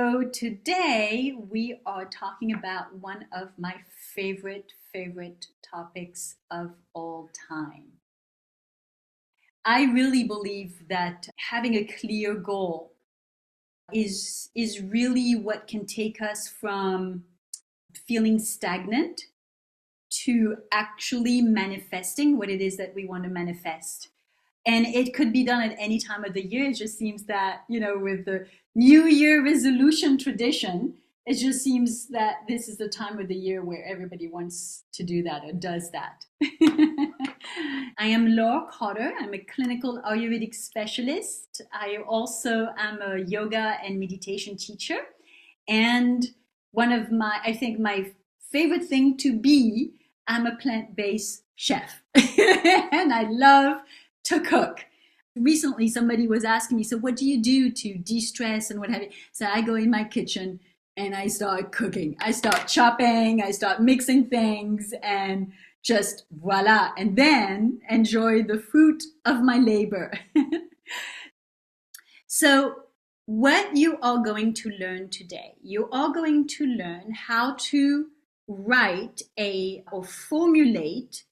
So today we are talking about one of my favorite topics of all time. I really believe that having a clear goal is really what can take us from feeling stagnant to actually manifesting what it is that we want to manifest. And it could be done at any time of the year. It just seems that, with the New Year resolution tradition, it just seems that this is the time of the year where everybody wants to do that or does that. I am Laure Carter. I'm a clinical Ayurvedic specialist. I also am a yoga and meditation teacher. And I think my favorite thing to be, I'm a plant-based chef. And I love to cook. Recently, somebody was asking me, so what do you do to de-stress and what have you? So I go in my kitchen and I start cooking. I start chopping, I start mixing things, and just voila, and then enjoy the fruit of my labor. So what you are going to learn today, you are going to learn how to write or formulate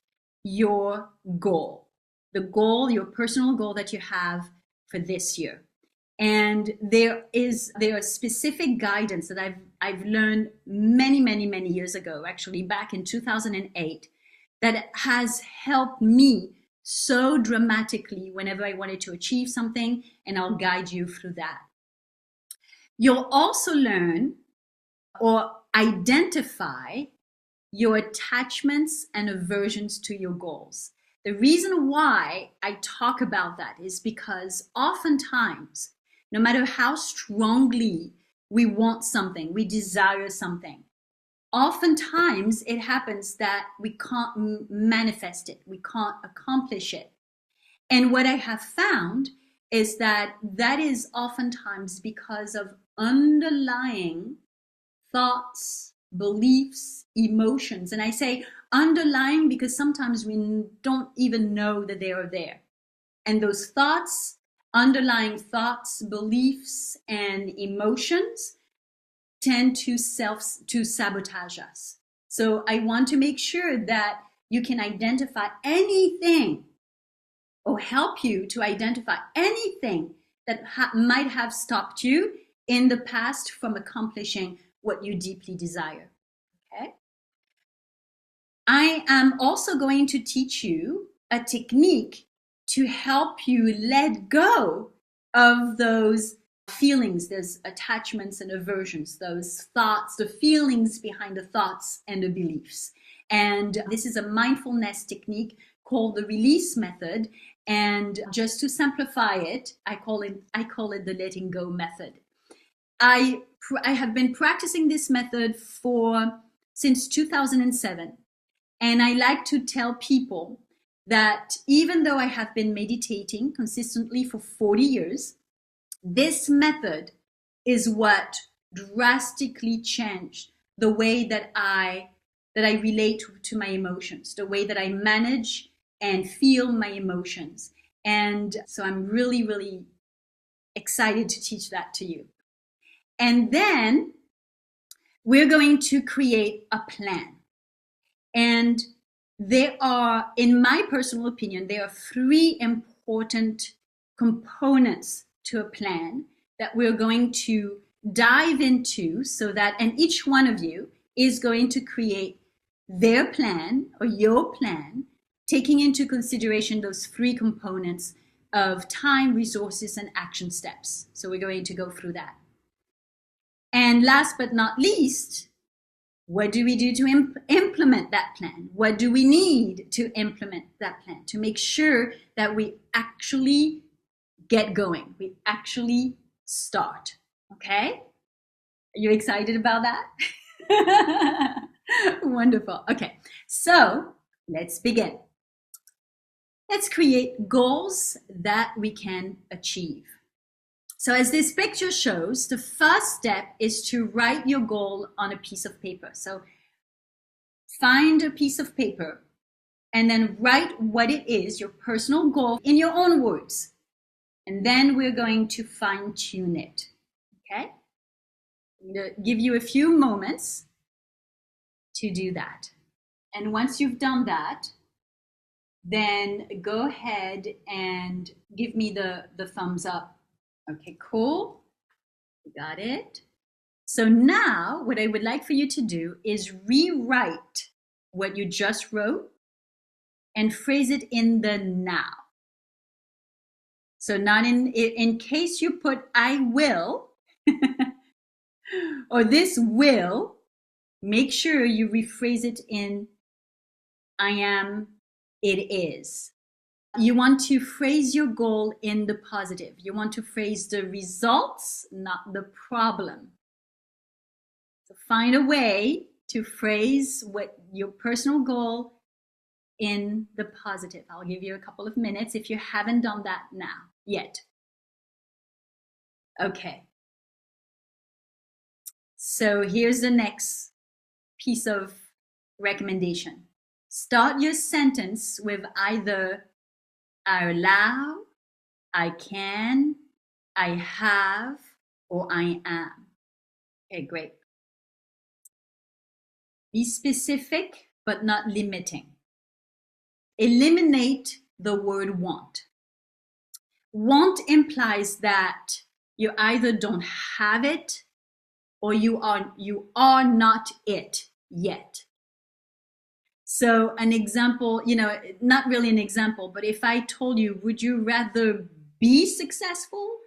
your goal. The goal, your personal goal that you have for this year. And there are specific guidance that I've learned many years ago, actually back in 2008, that has helped me so dramatically whenever I wanted to achieve something, and I'll guide you through that. You'll also learn or identify your attachments and aversions to your goals. The reason why I talk about that is because oftentimes, no matter how strongly we want something, we desire something, oftentimes it happens that we can't manifest it, we can't accomplish it. And what I have found is that is oftentimes because of underlying thoughts, beliefs, emotions. And I say underlying because sometimes we don't even know that they are there. And those thoughts, underlying thoughts, beliefs, and emotions tend to sabotage us. So I want to make sure that you can identify anything or help you to identify anything that might have stopped you in the past from accomplishing what you deeply desire. Okay? I am also going to teach you a technique to help you let go of those feelings, those attachments and aversions, those thoughts, the feelings behind the thoughts and the beliefs. And this is a mindfulness technique called the release method. And just to simplify it, I call it the letting go method. I have been practicing this method since 2007. And I like to tell people that even though I have been meditating consistently for 40 years, this method is what drastically changed the way that I relate to my emotions, the way that I manage and feel my emotions. And so I'm really excited to teach that to you. And then we're going to create a plan. And in my personal opinion, there are three important components to a plan that we're going to dive into and each one of you is going to create their plan or your plan, taking into consideration those three components of time, resources, and action steps. So we're going to go through that. And last but not least, what do we do to implement that plan? What do we need to implement that plan to make sure that we actually get going? We actually start. Okay? Are you excited about that? Wonderful. Okay, so let's begin. Let's create goals that we can achieve. So as this picture shows, the first step is to write your goal on a piece of paper. So find a piece of paper and then write what it is, your personal goal, in your own words. And then we're going to fine-tune it. Okay? I'm going to give you a few moments to do that. And once you've done that, then go ahead and give me the thumbs up. Okay, cool. Got it. So now what I would like for you to do is rewrite what you just wrote and phrase it in the now. So not in case you put I will or this will, make sure you rephrase it in I am, it is. You want to phrase your goal in the positive. You want to phrase the results, not the problem. So find a way to phrase what your personal goal in the positive. I'll give you a couple of minutes if you haven't done that now yet. Okay. So here's the next piece of recommendation. Start your sentence with either I allow, I can, I have, or I am. Okay, great. Be specific, but not limiting. Eliminate the word want. Want implies that you either don't have it or you are not it yet. So an example, not really an example, but if I told you, would you rather be successful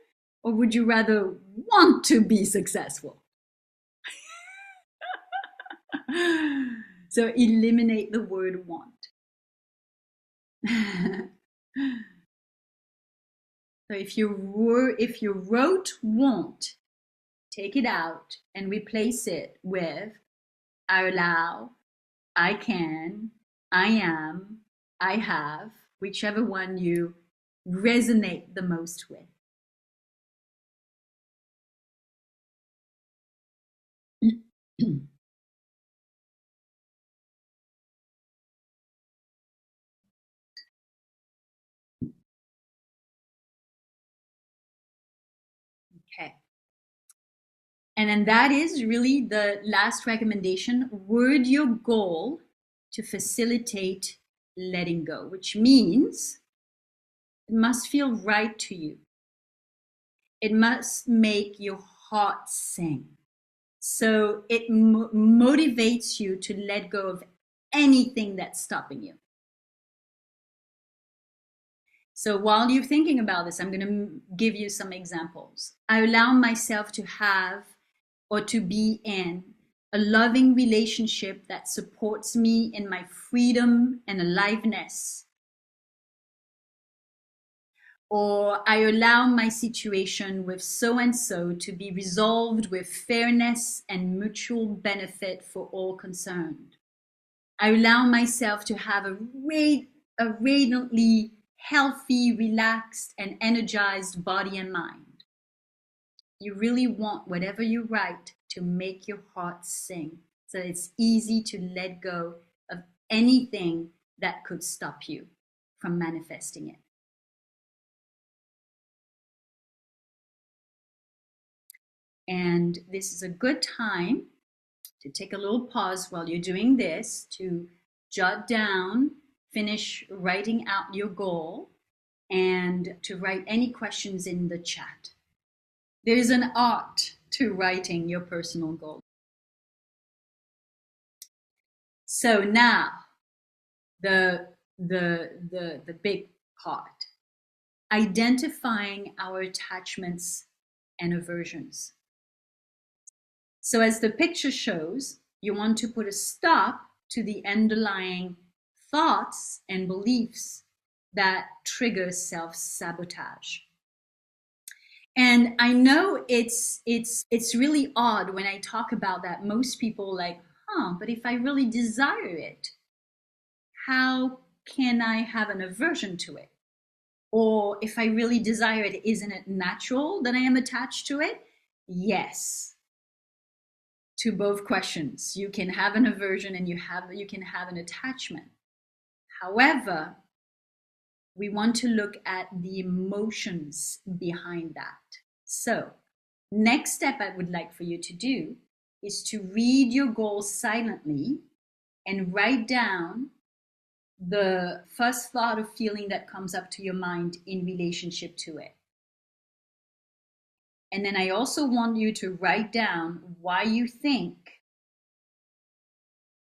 or would you rather want to be successful? So eliminate the word want. So if you wrote want, take it out and replace it with I allow, I can, I am, I have, whichever one you resonate the most with. Okay. And then that is really the last recommendation. Word your goal to facilitate letting go, which means it must feel right to you. It must make your heart sing. So it motivates you to let go of anything that's stopping you. So while you're thinking about this, I'm going to give you some examples. I allow myself to have or to be in a loving relationship that supports me in my freedom and aliveness. Or I allow my situation with so-and-so to be resolved with fairness and mutual benefit for all concerned. I allow myself to have a radiantly healthy, relaxed, and energized body and mind. You really want whatever you write to make your heart sing, so it's easy to let go of anything that could stop you from manifesting it. And this is a good time to take a little pause while you're doing this to jot down, finish writing out your goal, and to write any questions in the chat. There's an art to writing your personal goal. So now, the big part, identifying our attachments and aversions. So as the picture shows, you want to put a stop to the underlying thoughts and beliefs that trigger self-sabotage. And I know it's really odd when I talk about that. Most people like, but if I really desire it, how can I have an aversion to it? Or if I really desire it, isn't it natural that I am attached to it? Yes. To both questions. You can have an aversion and you can have an attachment. However, we want to look at the emotions behind that. So Next step I would like for you to do is to read your goals silently and write down the first thought or feeling that comes up to your mind in relationship to it. And then I also want you to write down why you think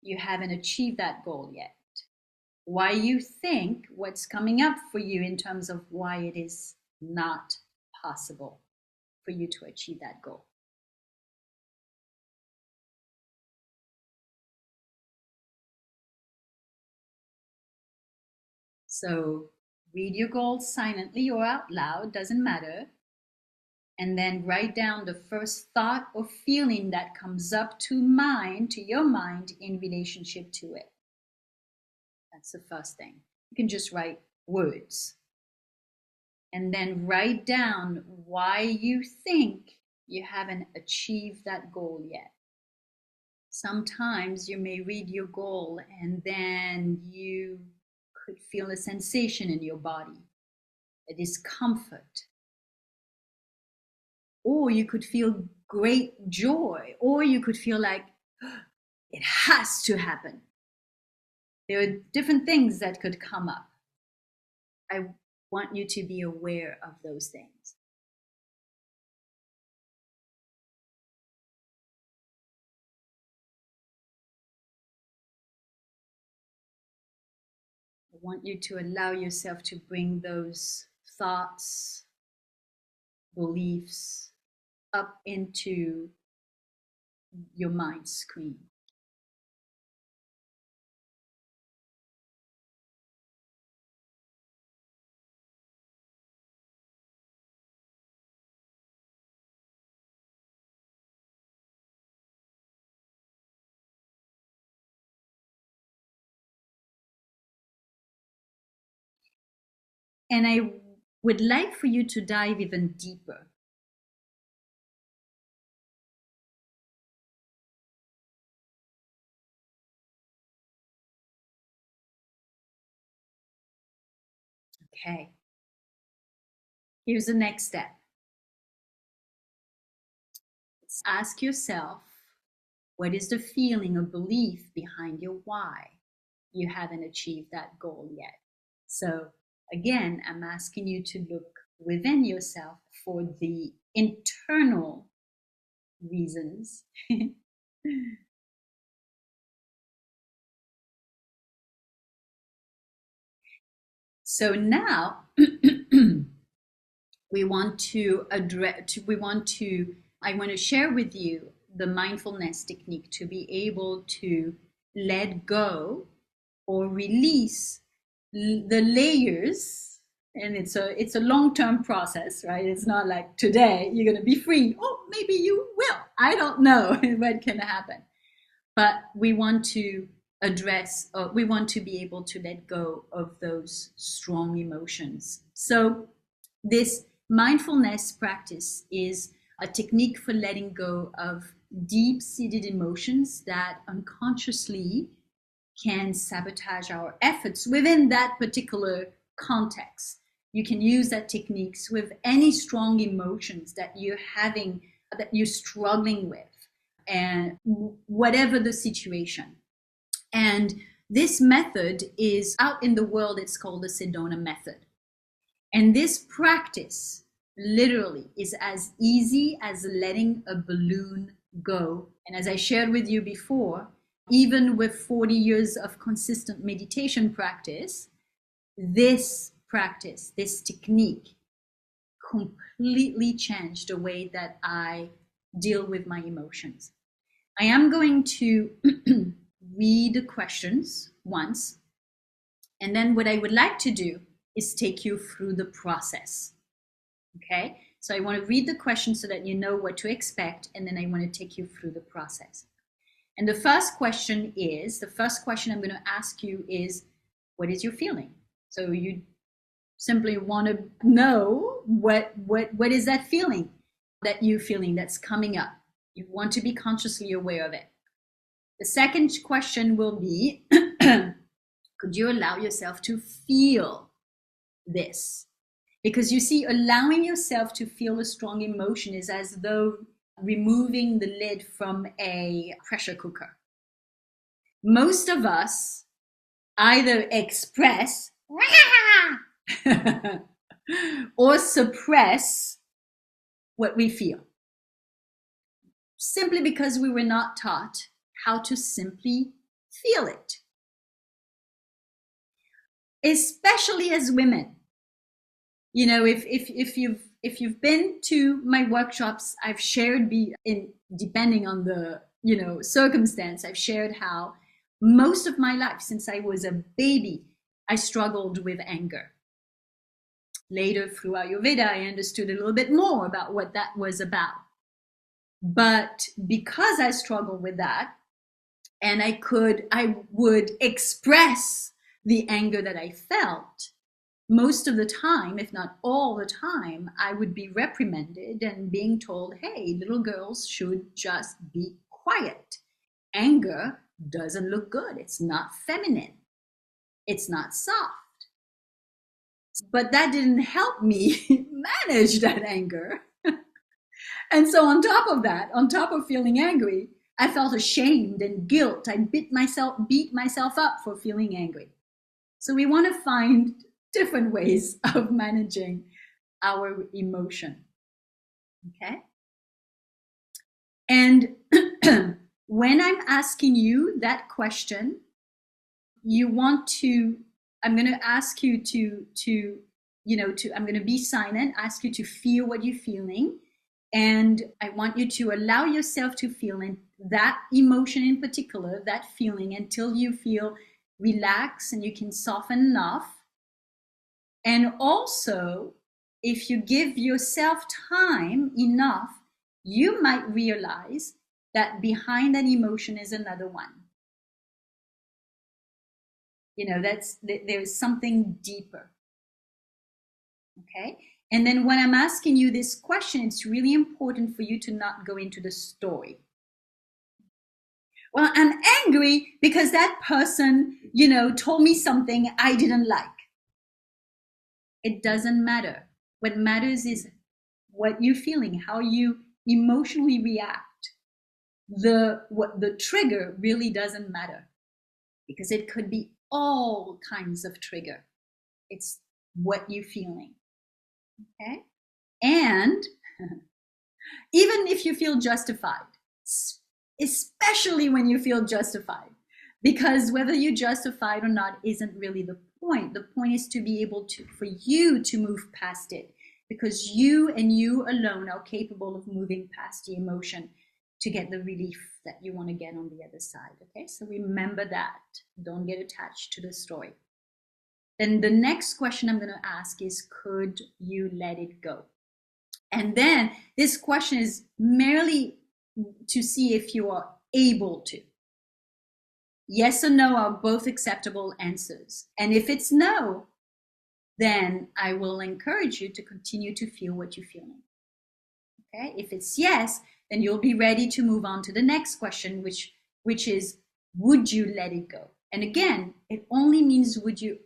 you haven't achieved that goal yet. Why you think what's coming up for you in terms of why it is not possible for you to achieve that goal. So read your goals silently or out loud, doesn't matter. And then write down the first thought or feeling that comes up to your mind in relationship to it. That's the first thing. You can just write words. And then write down why you think you haven't achieved that goal yet. Sometimes you may read your goal and then you could feel a sensation in your body, a discomfort. Or you could feel great joy, or you could feel like it has to happen. There are different things that could come up. I want you to be aware of those things. I want you to allow yourself to bring those thoughts, beliefs up into your mind screen. And I would like for you to dive even deeper. Okay. Here's the next step. Ask yourself, what is the feeling or belief behind your why you haven't achieved that goal yet? So again, I'm asking you to look within yourself for the internal reasons. So now I want to share with you the mindfulness technique to be able to let go or release the layers. And it's a long-term process, right? It's not like today you're going to be free. Oh, maybe you will. I don't know what can happen. But we want to we want to be able to let go of those strong emotions. So this mindfulness practice is a technique for letting go of deep-seated emotions that unconsciously can sabotage our efforts within that particular context. You can use that techniques with any strong emotions that you're having, that you're struggling with, and whatever the situation. And this method is out in the world, it's called the Sedona method. And this practice literally is as easy as letting a balloon go. And as I shared with you before, even with 40 years of consistent meditation practice, this technique completely changed the way that I deal with my emotions. I am going to read the questions once, and then what I would like to do is take you through the process. Okay, so I want to read the questions so that you know what to expect, and then I want to take you through the process. And the first question I'm going to ask you is, what is your feeling? So you simply want to know what is that feeling that you're feeling that's coming up. You want to be consciously aware of it. The second question will be, could you allow yourself to feel this? Because you see, allowing yourself to feel a strong emotion is as though removing the lid from a pressure cooker. Most of us either express or suppress what we feel, simply because we were not taught how to simply feel it. Especially as women. You know, if you've been to my workshops, I've shared, depending on the circumstance, I've shared how most of my life, since I was a baby, I struggled with anger. Later, through Ayurveda, I understood a little bit more about what that was about. But because I struggled with that, and I would express the anger that I felt, most of the time, if not all the time, I would be reprimanded and being told, hey, little girls should just be quiet. Anger doesn't look good. It's not feminine. It's not soft. But that didn't help me manage that anger. And so on top of that, on top of feeling angry, I felt ashamed and guilt. I beat myself up for feeling angry. So we want to find different ways of managing our emotion. Okay? And when I'm asking you that question, I'm going to ask you I'm going to be silent, ask you to feel what you're feeling. And I want you to allow yourself to feel that emotion in particular, that feeling, until you feel relaxed and you can soften enough. And also, if you give yourself time enough, you might realize that behind that emotion is another one. There's something deeper. Okay? And then when I'm asking you this question, it's really important for you to not go into the story. Well, I'm angry because that person, told me something I didn't like. It doesn't matter. What matters is what you're feeling, how you emotionally react. The trigger really doesn't matter, because it could be all kinds of trigger. It's what you're feeling. Okay? And even if you feel justified, especially when you feel justified, because whether you're justified or not isn't really the point. The point is to be able for you to move past it, because you and you alone are capable of moving past the emotion to get the relief that you want to get on the other side. Okay, so remember that. Don't get attached to the story. Then the next question I'm going to ask is, could you let it go? And then this question is merely to see if you are able to. Yes or no are both acceptable answers. And if it's no, then I will encourage you to continue to feel what you're feeling. Okay? If it's yes, then you'll be ready to move on to the next question, which is, would you let it go? And again, it only means, would you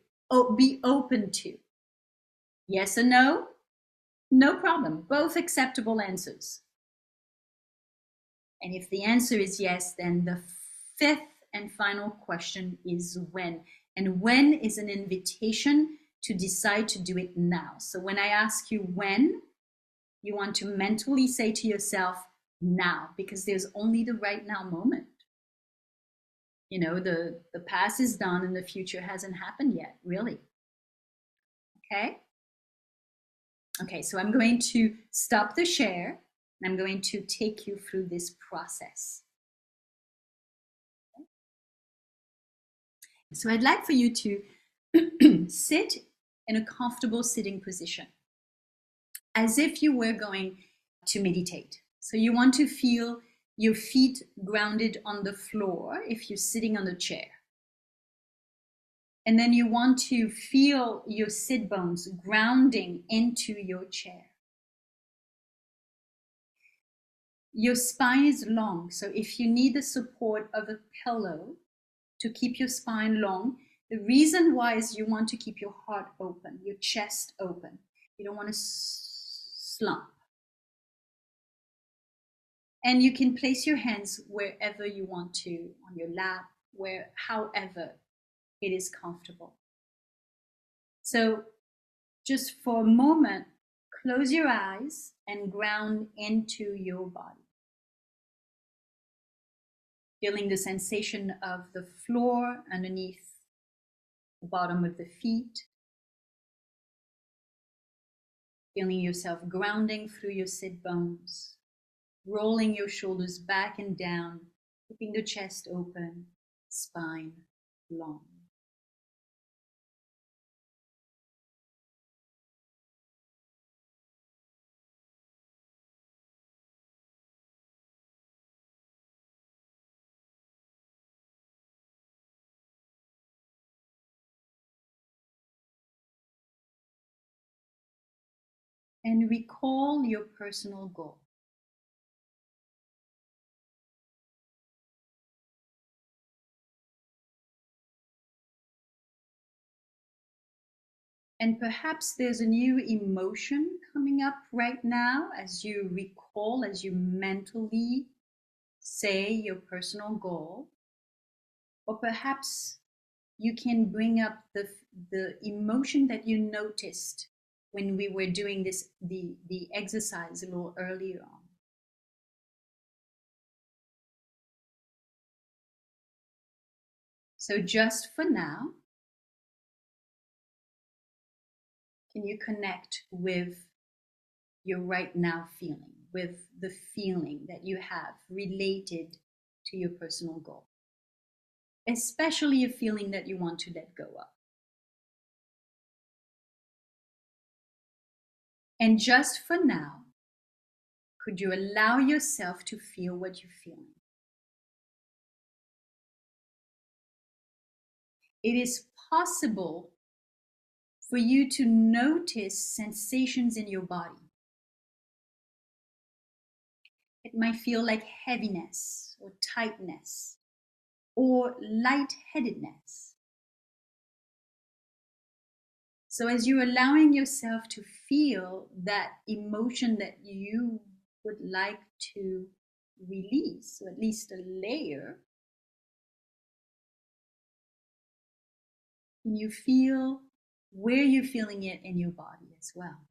be open to? Yes or no? No problem. Both acceptable answers. And if the answer is yes, then the fifth and final question is when. And when is an invitation to decide to do it now. So when I ask you when, you want to mentally say to yourself, now, because there's only the right now moment. The past is done and the future hasn't happened yet, really. Okay? Okay, so I'm going to stop the share and I'm going to take you through this process. Okay? So I'd like for you to sit in a comfortable sitting position, as if you were going to meditate. So you want to feel your feet grounded on the floor if you're sitting on a chair. And then you want to feel your sit bones grounding into your chair. Your spine is long, so if you need the support of a pillow to keep your spine long, the reason why is you want to keep your heart open, your chest open. You don't want to slump. And you can place your hands wherever you want to, on your lap, however it is comfortable. So just for a moment, close your eyes and ground into your body. Feeling the sensation of the floor underneath the bottom of the feet. Feeling yourself grounding through your sit bones. Rolling your shoulders back and down, keeping the chest open, spine long. And recall your personal goal. And perhaps there's a new emotion coming up right now as you recall, as you mentally say your personal goal. Or perhaps you can bring up the emotion that you noticed when we were doing the exercise a little earlier on. So just for now, can you connect with your right now feeling, with the feeling that you have related to your personal goal, especially a feeling that you want to let go of. And just for now, could you allow yourself to feel what you're feeling? It is possible for you to notice sensations in your body. It might feel like heaviness or tightness or lightheadedness. So as you're allowing yourself to feel that emotion that you would like to release, or at least a layer, can you feel where you're feeling it in your body as well?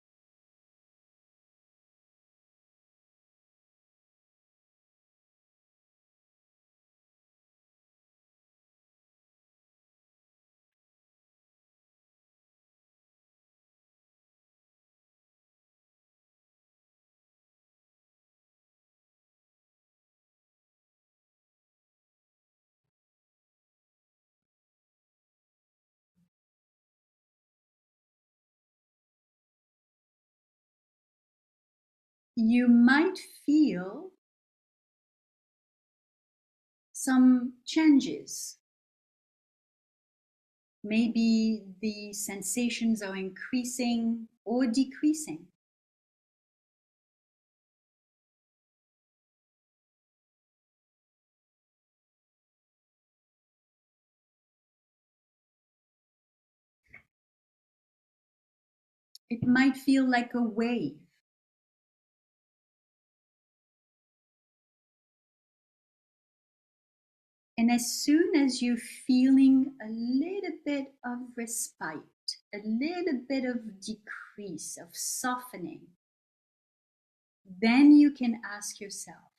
You might feel some changes. Maybe the sensations are increasing or decreasing. It might feel like a wave. And as soon as you're feeling a little bit of respite, a little bit of decrease, of softening, then you can ask yourself,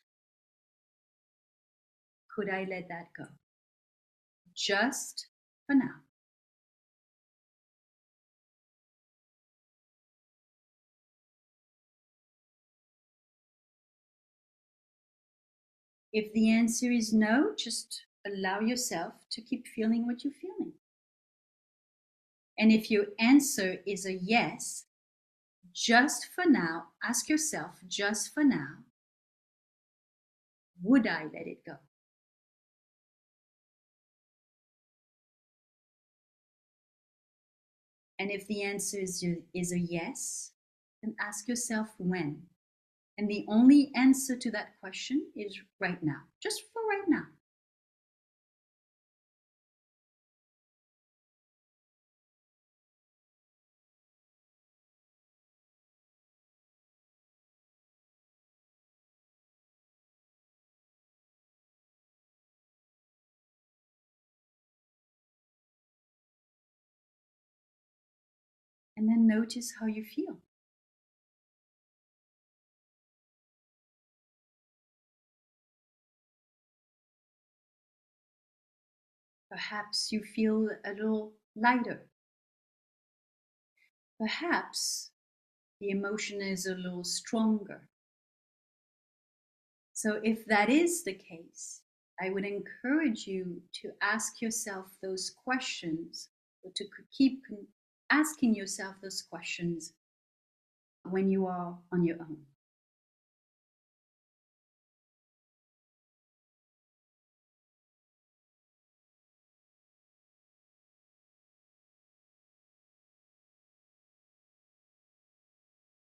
could I let that go? Just for now. If the answer is no, just allow yourself to keep feeling what you're feeling. And if your answer is a yes, just for now, ask yourself, just for now, would I let it go? And if the answer is a yes, then ask yourself when. And the only answer to that question is right now, just for right now. notice how you feel. Perhaps you feel a little lighter. Perhaps the emotion is a little stronger. So if that is the case, I would encourage you to ask yourself those questions, or to keep asking yourself those questions when you are on your own.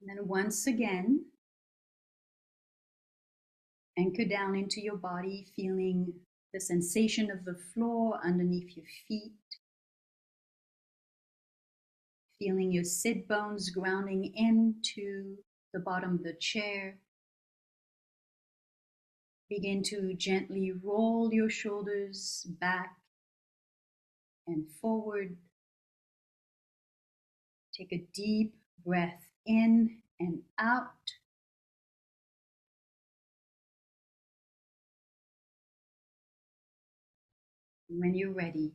And then once again, anchor down into your body, feeling the sensation of the floor underneath your feet, feeling your sit bones grounding into the bottom of the chair. Begin to gently roll your shoulders back and forward. Take a deep breath in and out. When you're ready,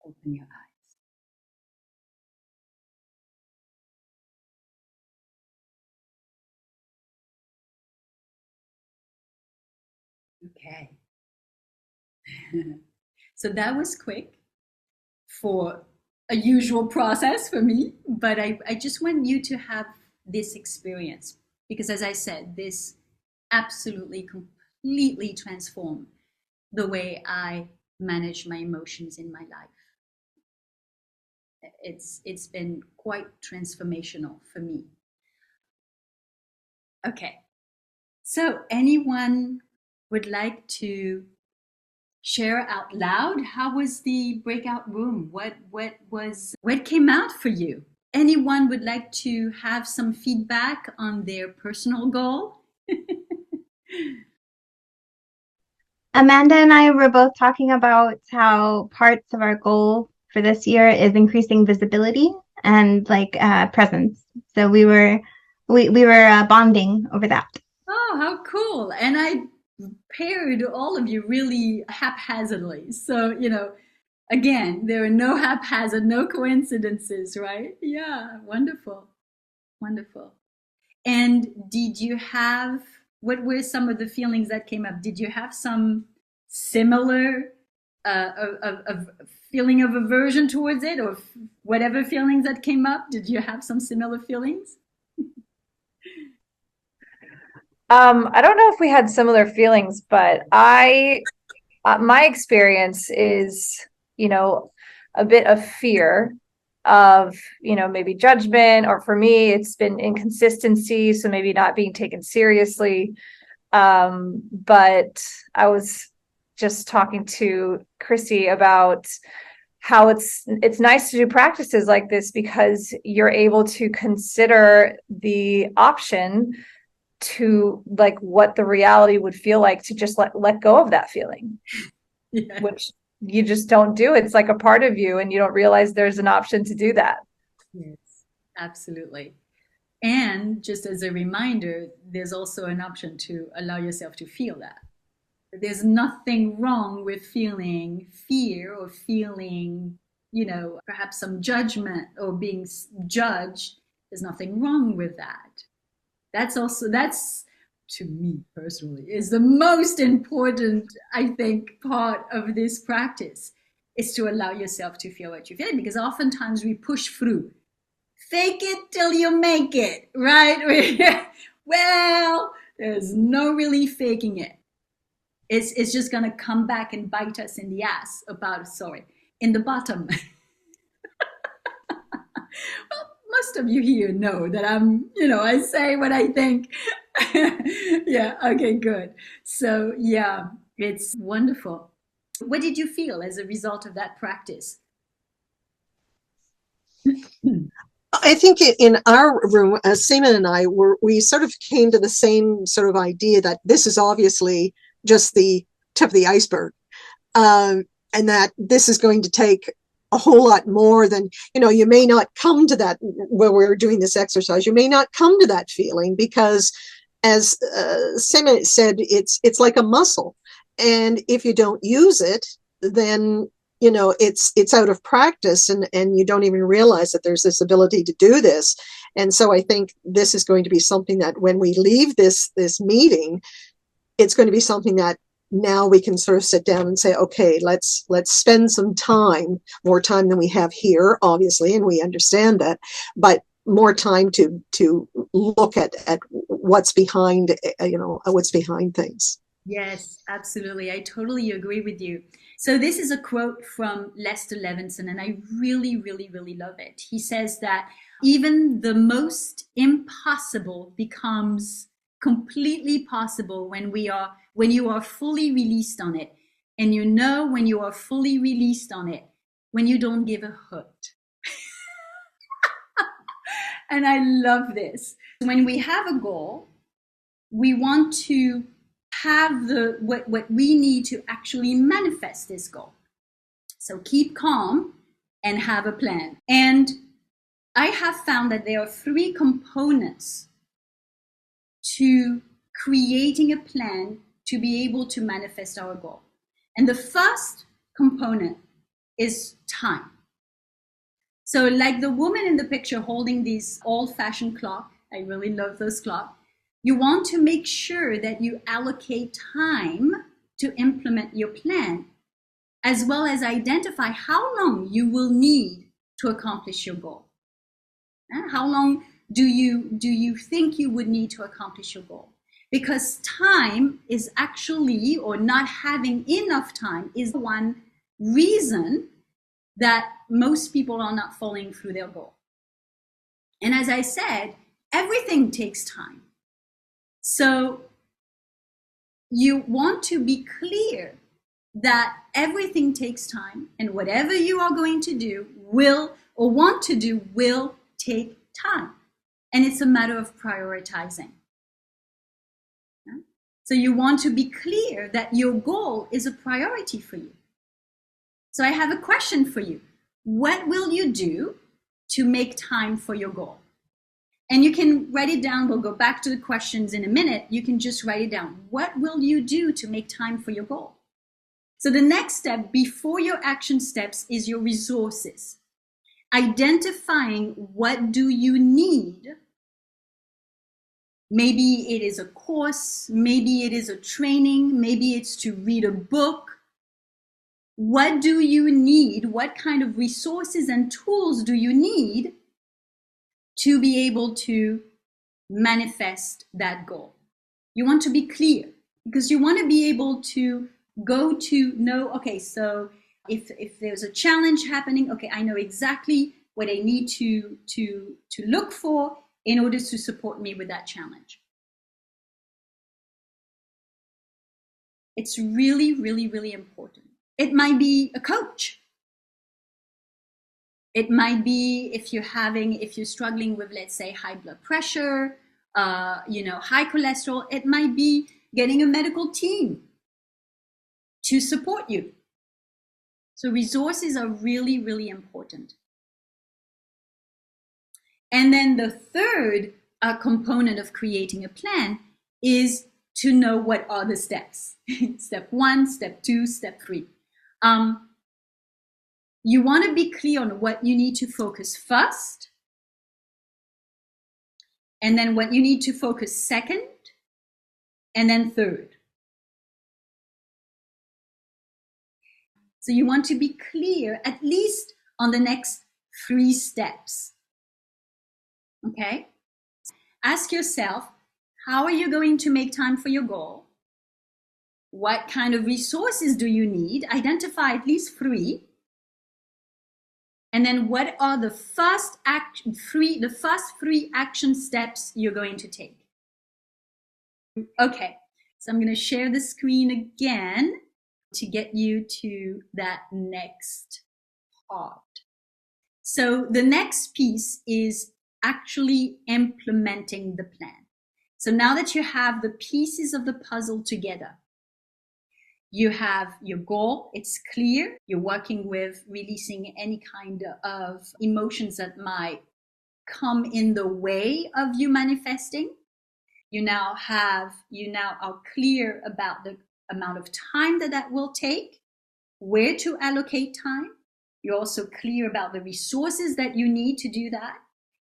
open your eyes. Okay. So that was quick for a usual process for me, but I just want you to have this experience because, as I said, this absolutely completely transformed the way I manage my emotions in my life. It's been quite transformational for me. Okay, so anyone would like to share out loud? How was the breakout room? What came out for you? Anyone would like to have some feedback on their personal goal? Amanda and I were both talking about how parts of our goal for this year is increasing visibility and like presence. So we were bonding over that. Oh, how cool. And I paired all of you really haphazardly. So, again, there are no haphazard, no coincidences, right? Yeah, wonderful. Wonderful. And what were some of the feelings that came up? Did you have some similar of feeling of aversion towards it, or whatever feelings that came up? Did you have some similar feelings? I don't know if we had similar feelings, but my experience is, you know, a bit of fear of, maybe judgment, or for me, it's been inconsistency. So maybe not being taken seriously. But I was just talking to Chrissy about how it's nice to do practices like this because you're able to consider the option to like what the reality would feel like to just let go of that feeling, Yeah. which you just don't do. It's like a part of you and you don't realize there's an option to do that. Yes, absolutely. And just as a reminder, there's also an option to allow yourself to feel that. There's nothing wrong with feeling fear or feeling, perhaps some judgment or being judged. There's nothing wrong with that. That's to me personally is the most important, I think, part of this practice is to allow yourself to feel what you feel, because oftentimes we push through. Fake it till you make it, right? Well, there's no really faking it. It's just gonna come back and bite us in the ass in the bottom. Well, most of you here know that I say what I think. Yeah, okay, good. So, yeah, it's wonderful. What did you feel as a result of that practice? I think in our room, Seema and I we sort of came to the same sort of idea that this is obviously just the tip of the iceberg, and that this is going to take a whole lot more than, you may not come to that where we're doing this exercise. You may not come to that feeling because, as Sima said, it's like a muscle. And if you don't use it, then, it's out of practice, and you don't even realize that there's this ability to do this. And so I think this is going to be something that when we leave this meeting, it's going to be something that now we can sort of sit down and say, okay, let's spend some time, more time than we have here, obviously, and we understand that, but more time to look at what's behind, what's behind things. Yes, absolutely. I totally agree with you. So this is a quote from Lester Levinson, and I really, really, really love it. He says that even the most impossible becomes completely possible when you are fully released on it. And when you are fully released on it, when you don't give a hoot. And I love this. When we have a goal, we want to have what we need to actually manifest this goal. So keep calm and have a plan. And I have found that there are 3 components to creating a plan to be able to manifest our goal. And the first component is time. So like the woman in the picture holding these old-fashioned clock, I really love those clocks. You want to make sure that you allocate time to implement your plan, as well as identify how long you will need to accomplish your goal. How long do you think you would need to accomplish your goal? Because time is actually, or not having enough time, is one reason that most people are not following through their goal. And as I said, everything takes time. So you want to be clear that everything takes time, and whatever you are going to do will take time. And it's a matter of prioritizing. So you want to be clear that your goal is a priority for you. So I have a question for you. What will you do to make time for your goal? And you can write it down. We'll go back to the questions in a minute. You can just write it down. What will you do to make time for your goal? So the next step before your action steps is your resources. Identifying what do you need. Maybe it is a course, maybe it is a training, maybe it's to read a book. What do you need? What kind of resources and tools do you need to be able to manifest that goal? You want to be clear, because you want to be able to know, okay, so if there's a challenge happening, okay, I know exactly what I need to look for in order to support me with that challenge. It's really, really, really important. It might be a coach. It might be if you're struggling with, let's say, high blood pressure, high cholesterol. It might be getting a medical team to support you. So resources are really, really important. And then the third component of creating a plan is to know what are the steps. Step 1, step 2, step 3. You want to be clear on what you need to focus first, and then what you need to focus second, and then third. So you want to be clear at least on the next 3 steps. Okay? Ask yourself, how are you going to make time for your goal? What kind of resources do you need? Identify at least 3. And then what are the first 3 action steps you're going to take? Okay, so I'm going to share the screen again to get you to that next part. So the next piece is actually implementing the plan. So now that you have the pieces of the puzzle together, You have your goal, it's clear. You're working with releasing any kind of emotions that might come in the way of you manifesting. You now are clear about the amount of time that will take, where to allocate time. You're also clear about the resources that you need to do that.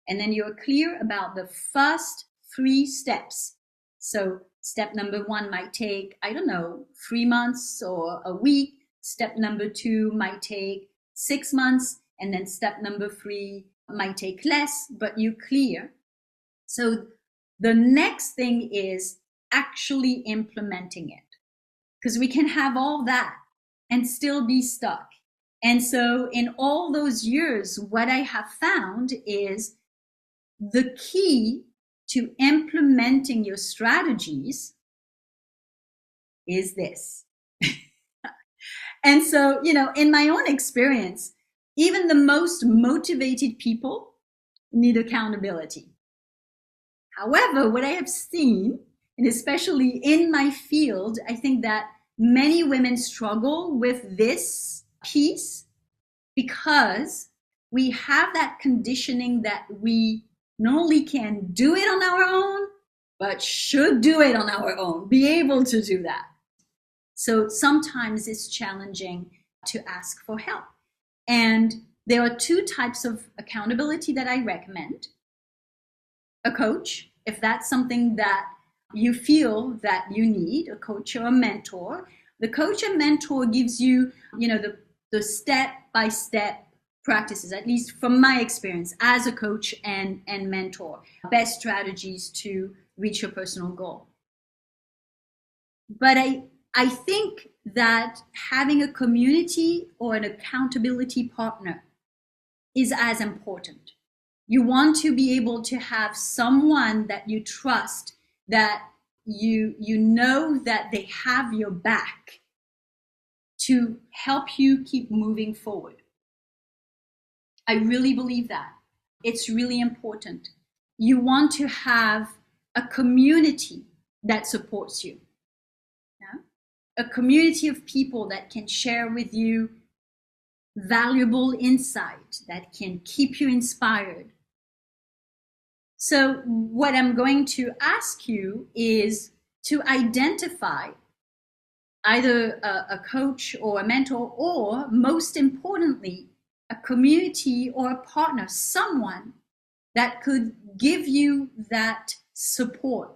And then you're clear about the first 3 steps. So step number 1 might take, 3 months or a week. Step number 2 might take 6 months. And then step number 3 might take less, but you're clear. So the next thing is actually implementing it, because we can have all that and still be stuck. And so in all those years, what I have found is the key to implementing your strategies is this. And so, in my own experience, even the most motivated people need accountability. However, what I have seen, and especially in my field, I think that many women struggle with this piece because we have that conditioning that we not only can do it on our own, but should do it on our own, be able to do that. So sometimes it's challenging to ask for help. And there are 2 types of accountability that I recommend. A coach, if that's something that you feel that you need, a coach or a mentor. The coach and mentor gives you, the step-by-step practices, at least from my experience as a coach and mentor, best strategies to reach your personal goal. But I think that having a community or an accountability partner is as important. You want to be able to have someone that you trust, that you know that they have your back to help you keep moving forward. I really believe that. It's really important. You want to have a community that supports you. A community of people that can share with you valuable insight, that can keep you inspired. So what I'm going to ask you is to identify either a coach or a mentor, or most importantly, a community or a partner, someone that could give you that support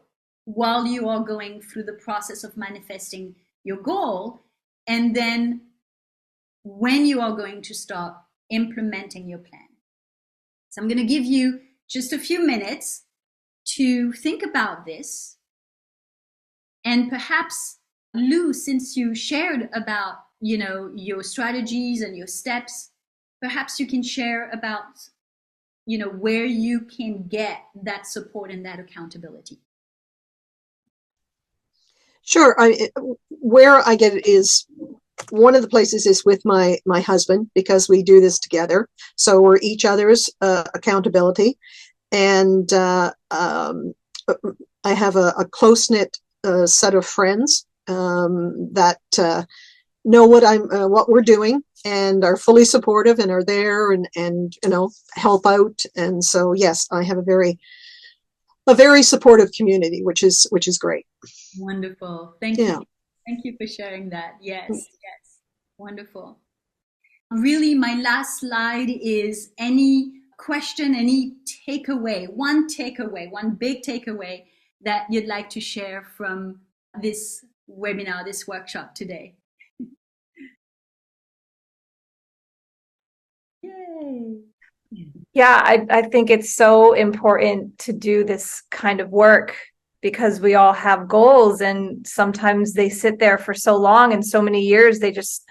while you are going through the process of manifesting your goal, and then when you are going to start implementing your plan. So I'm going to give you just a few minutes to think about this. And perhaps, Lou, since you shared about, your strategies and your steps, perhaps you can share about, where you can get that support and that accountability. Sure. Where I get it is, one of the places is with my husband, because we do this together. So we're each other's accountability. And I have a close-knit set of friends that know what we're doing and are fully supportive and are there and help out. And so, yes, I have a very supportive community, which is great. Wonderful. Thank you. Thank you for sharing that. Yes. Wonderful. Really, my last slide is any question, any takeaway, one big takeaway that you'd like to share from this webinar, this workshop today. Yay. Yeah, I think it's so important to do this kind of work, because we all have goals, and sometimes they sit there for so long and so many years, they just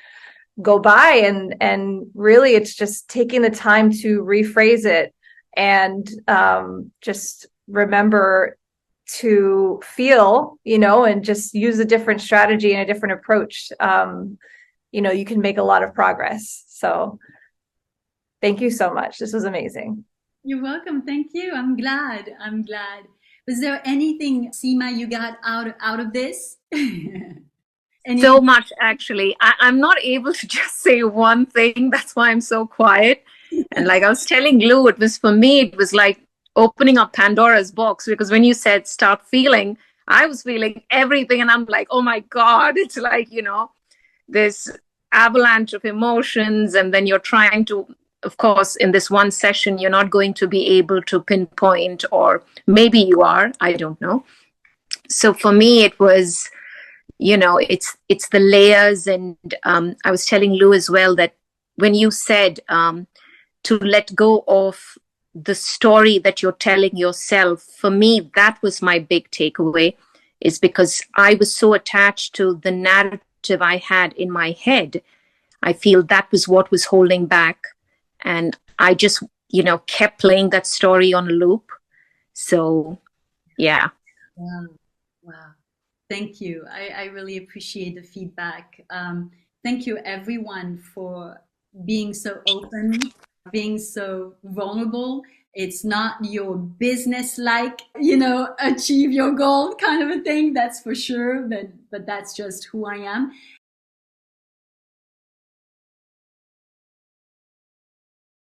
go by, and really it's just taking the time to rephrase it and just remember to feel, and just use a different strategy and a different approach. You can make a lot of progress. So thank you so much. This was amazing. You're welcome. Thank you. I'm glad. Was there anything, Seema, you got out of this? And So much, actually. I'm not able to just say one thing. That's why I'm so quiet. And like I was telling Lou, it was for me, it was like opening up Pandora's box, because when you said start feeling, I was feeling everything. And I'm like, oh my God, it's like, this avalanche of emotions. And then you're trying to, of course, in this one session, you're not going to be able to pinpoint, or maybe you are, I don't know. So for me, it was, it's the layers. And I was telling Lou as well that when you said to let go of the story that you're telling yourself, for me, that was my big takeaway, is because I was so attached to the narrative I had in my head. I feel that was what was holding back. And I just, kept playing that story on a loop. So, yeah. Wow. Wow. Thank you. I really appreciate the feedback. Thank you, everyone, for being so open, being so vulnerable. It's not your business like, achieve your goal kind of a thing, that's for sure. But that's just who I am.